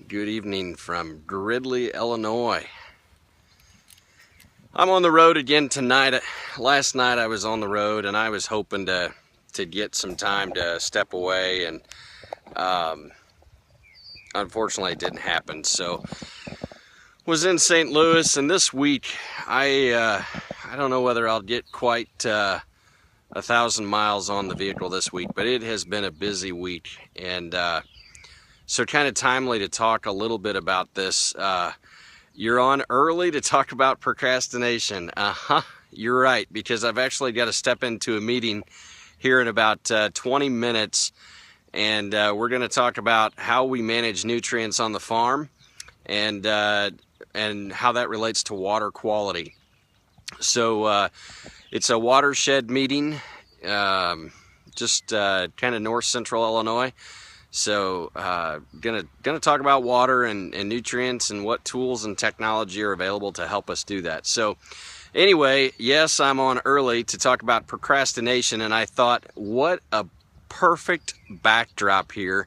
Good evening from Gridley, Illinois. I'm on the road again tonight. Last night I was on the road and I was hoping to get some time to step away, and unfortunately it didn't happen. So was in St. Louis, and this week I don't know whether I'll get quite 1,000 miles on the vehicle this week, but it has been a busy week, and so kind of timely to talk a little bit about this. You're on early to talk about procrastination. You're right, because I've actually got to step into a meeting here in about 20 minutes, and we're going to talk about how we manage nutrients on the farm, and how that relates to water quality. So it's a watershed meeting, just kind of north central Illinois. So gonna talk about water and nutrients and what tools and technology are available to help us do that. So anyway, yes, I'm on early to talk about procrastination, and I thought, what a perfect backdrop here.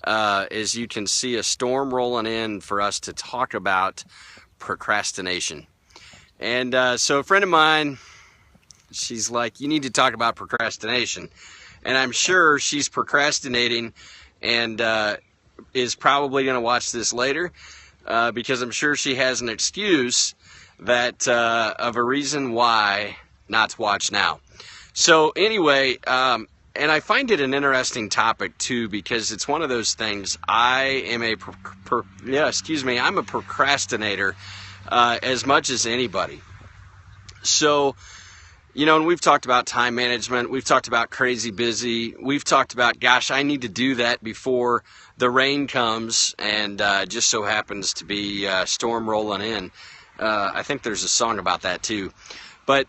As you can see, a storm rolling in for us to talk about procrastination. And so a friend of mine, she's like, you need to talk about procrastination. And I'm sure she's procrastinating and is probably going to watch this later, because I'm sure she has an excuse that of a reason why not to watch now. So anyway, and I find it an interesting topic too, because it's one of those things. I'm a procrastinator as much as anybody. So, you know, and we've talked about time management, we've talked about crazy busy, we've talked about, gosh, I need to do that before the rain comes, and just so happens to be storm rolling in. I think there's a song about that too. But,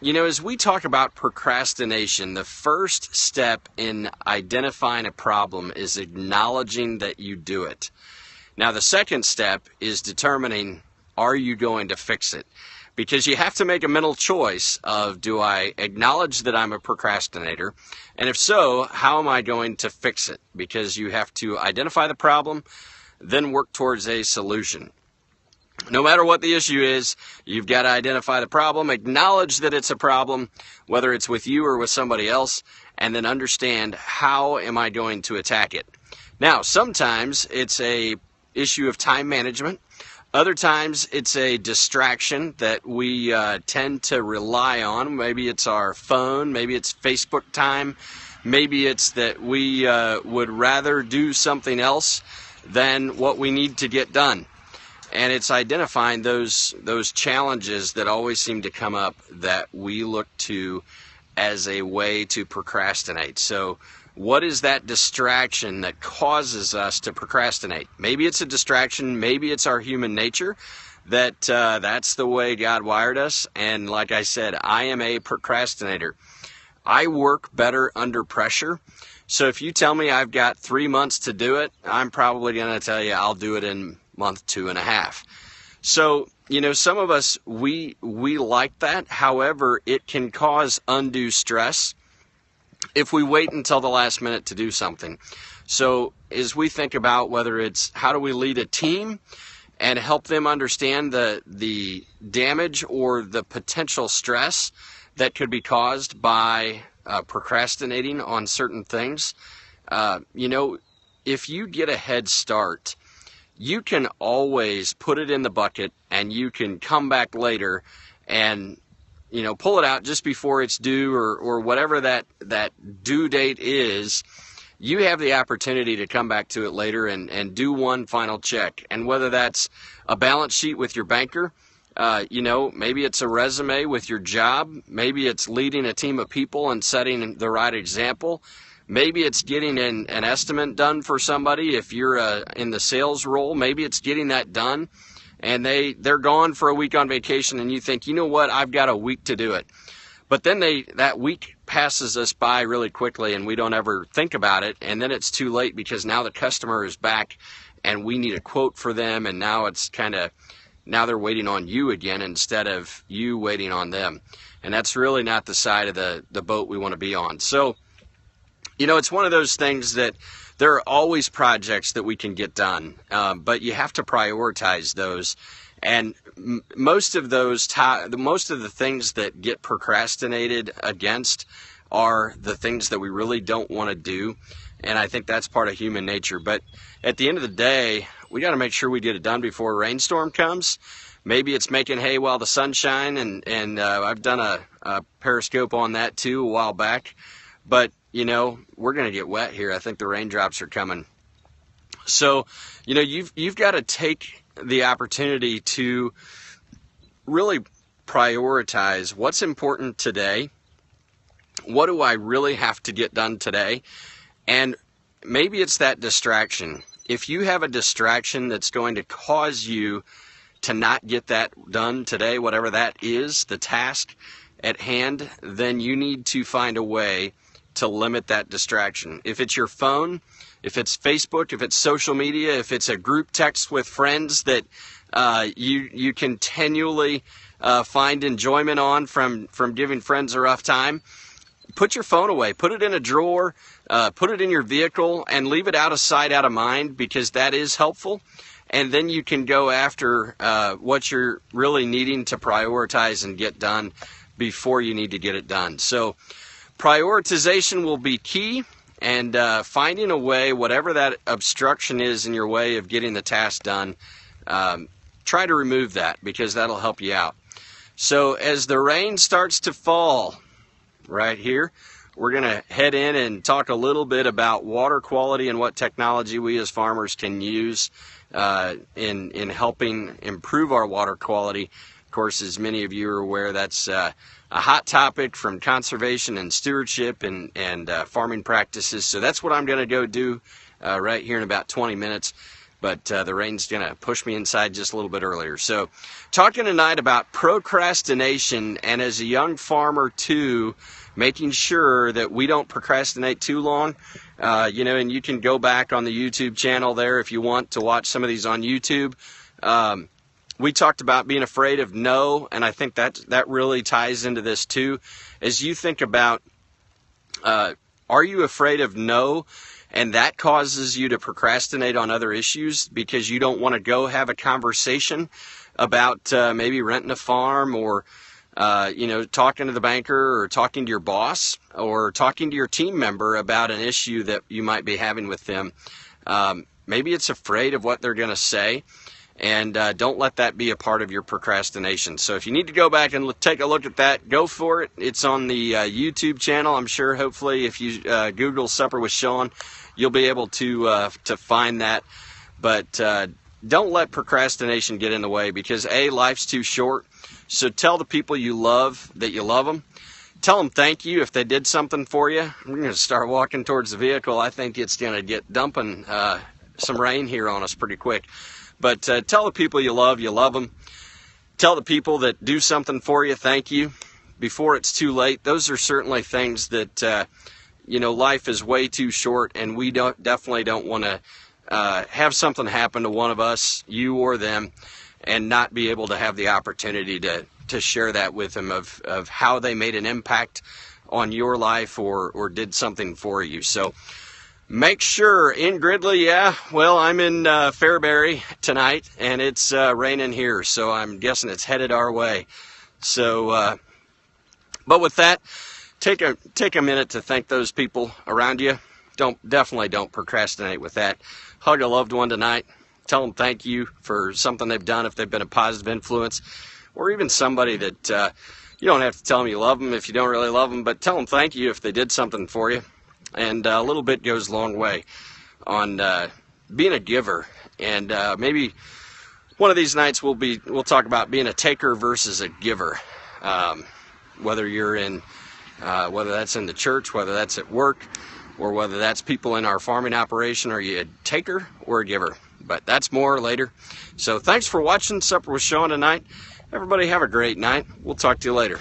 you know, as we talk about procrastination, the first step in identifying a problem is acknowledging that you do it. Now, the second step is determining, are you going to fix it? Because you have to make a mental choice of, do I acknowledge that I'm a procrastinator? And if so, how am I going to fix it? Because you have to identify the problem, then work towards a solution. No matter what the issue is, you've got to identify the problem, acknowledge that it's a problem, whether it's with you or with somebody else, and then understand, how am I going to attack it? Now, sometimes it's a issue of time management. Other times it's a distraction that we tend to rely on. Maybe it's our phone, maybe it's Facebook time, maybe it's that we would rather do something else than what we need to get done. And it's identifying those challenges that always seem to come up that we look to as a way to procrastinate. So what is that distraction that causes us to procrastinate? Maybe it's a distraction, maybe it's our human nature, that that's the way God wired us. And like I said, I am a procrastinator. I work better under pressure. So if you tell me I've got 3 months to do it, I'm probably going to tell you I'll do it in month 2.5. So, you know, some of us, we like that. However, it can cause undue stress if we wait until the last minute to do something. So as we think about whether it's how do we lead a team and help them understand the damage or the potential stress that could be caused by procrastinating on certain things, you know, if you get a head start, you can always put it in the bucket and you can come back later and, you know, pull it out just before it's due, or whatever that due date is. You have the opportunity to come back to it later and do one final check. And whether that's a balance sheet with your banker, you know, maybe it's a resume with your job, maybe it's leading a team of people and setting the right example. Maybe it's getting an estimate done for somebody. If you're in the sales role, maybe it's getting that done. And they're gone for a week on vacation, and you think, you know what, I've got a week to do it. But then that week passes us by really quickly, and we don't ever think about it. And then it's too late, because now the customer is back and we need a quote for them. And now it's now they're waiting on you again instead of you waiting on them. And that's really not the side of the boat we want to be on. So, you know, it's one of those things that there are always projects that we can get done, but you have to prioritize those. And most of the things that get procrastinated against are the things that we really don't want to do. And I think that's part of human nature. But at the end of the day, we got to make sure we get it done before a rainstorm comes. Maybe it's making hay while the sun shines, and I've done a Periscope on that too a while back. But, you know, we're going to get wet here. I think the raindrops are coming. So, you know, you've got to take the opportunity to really prioritize what's important today. What do I really have to get done today? And maybe it's that distraction. If you have a distraction that's going to cause you to not get that done today, whatever that is, the task at hand, then you need to find a way to limit that distraction. If it's your phone, if it's Facebook, if it's social media, if it's a group text with friends that you continually find enjoyment on from giving friends a rough time, put your phone away, put it in a drawer, put it in your vehicle, and leave it out of sight, out of mind, because that is helpful. And then you can go after what you're really needing to prioritize and get done before you need to get it done. So prioritization will be key, and finding a way, whatever that obstruction is in your way of getting the task done, try to remove that, because that'll help you out. So as the rain starts to fall right here, we're going to head in and talk a little bit about water quality and what technology we as farmers can use in helping improve our water quality. Of course, as many of you are aware, that's a hot topic from conservation and stewardship and farming practices. So that's what I'm going to go do right here in about 20 minutes. But the rain's going to push me inside just a little bit earlier. So talking tonight about procrastination, and as a young farmer too, making sure that we don't procrastinate too long. You know, and you can go back on the YouTube channel there if you want to watch some of these on YouTube. We talked about being afraid of no, and I think that really ties into this too. As you think about, are you afraid of no, and that causes you to procrastinate on other issues because you don't want to go have a conversation about maybe renting a farm, or you know, talking to the banker, or talking to your boss, or talking to your team member about an issue that you might be having with them. Maybe it's afraid of what they're going to say, and don't let that be a part of your procrastination. So if you need to go back and take a look at that, go for it. It's on the YouTube channel. I'm sure, hopefully, if you Google Supper with Sean, you'll be able to find that. But don't let procrastination get in the way, because A, life's too short. So tell the people you love that you love them. Tell them thank you if they did something for you. We're going to start walking towards the vehicle. I think it's going to get dumping some rain here on us pretty quick. But tell the people you love them. Tell the people that do something for you, thank you, before it's too late. Those are certainly things that, you know, life is way too short, and we definitely don't want to have something happen to one of us, you or them, and not be able to have the opportunity to share that with them of how they made an impact on your life or did something for you. So make sure in Gridley, yeah, well, I'm in Fairbury tonight, and it's raining here, so I'm guessing it's headed our way. So, but with that, take a minute to thank those people around you. Definitely don't procrastinate with that. Hug a loved one tonight. Tell them thank you for something they've done if they've been a positive influence, or even somebody that you don't have to tell them you love them if you don't really love them, but tell them thank you if they did something for you. And a little bit goes a long way on being a giver. And maybe one of these nights we'll talk about being a taker versus a giver. Whether you're in, whether that's in the church, whether that's at work, or whether that's people in our farming operation. Are you a taker or a giver? But that's more later. So thanks for watching Supper with Sean tonight. Everybody have a great night. We'll talk to you later.